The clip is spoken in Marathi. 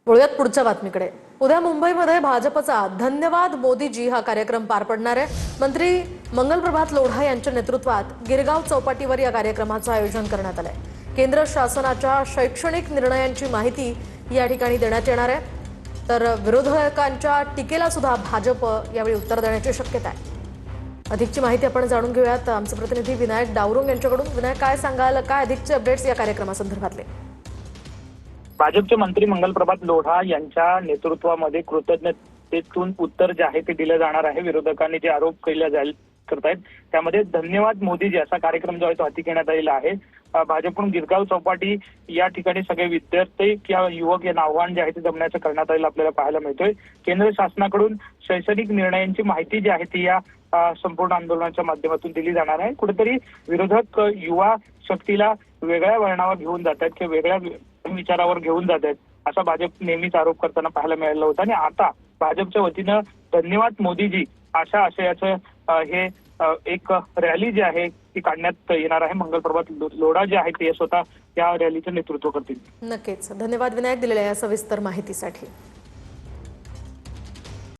वळूयात पुढच्या बातमीकडे। उद्या मुंबईमध्ये भाजपचा धन्यवाद मोदीजी हा कार्यक्रम पार पडणार आहे। मंत्री मंगलप्रभात लोढा यांच्या नेतृत्वात गिरगाव चौपाटीवर या कार्यक्रमाचं आयोजन करण्यात आलंय। केंद्र शासनाच्या शैक्षणिक निर्णयांची माहिती या ठिकाणी देण्यात येणार आहे। तर विरोधकांच्या टीकेला सुद्धा भाजप यावेळी उत्तर देण्याची शक्यता आहे। अधिकची माहिती आपण जाणून घेऊयात आमचे प्रतिनिधी विनायक डावरुंग यांच्याकडून। विनायक, काय सांगाल, काय अधिकचे अपडेट्स या कार्यक्रमासंदर्भातले? भाजपचे मंत्री मंगलप्रभात लोढा यांच्या नेतृत्वामध्ये कृतज्ञतेतून उत्तर जे आहे ते दिलं जाणार आहे। विरोधकांनी जे आरोप केले करतायत त्यामध्ये धन्यवाद मोदीजी असा कार्यक्रम जो आहे तो हाती घेण्यात आलेला आहे। भाजपकडून गिरगाव चौपाटी या ठिकाणी सगळे विद्यार्थी किंवा युवक यांना आव्हान जे आहे ते जमण्याचं करण्यात आलेलं आपल्याला पाहायला मिळतोय। केंद्र शासनाकडून शैक्षणिक निर्णयांची माहिती जी आहे ती या संपूर्ण आंदोलनाच्या माध्यमातून दिली जाणार आहे। कुठेतरी विरोधक युवा शक्तीला वेगळ्या वळणावर घेऊन जातात किंवा वेगळ्या विचारावर घेऊन जात आहेत असा भाजप नेहमीच आरोप करताना पाहायला मिळाला होता। आणि आता भाजपच्या वतीनं धन्यवाद मोदीजी अशा आशयाचं हे एक रॅली जी आहे ती काढण्यात येणार आहे। मंगलप्रभात लोढा जे आहेत ते स्वतः या रॅलीचं नेतृत्व करतील। नक्कीच धन्यवाद विनायक, दिलेल्या या सविस्तर माहितीसाठी।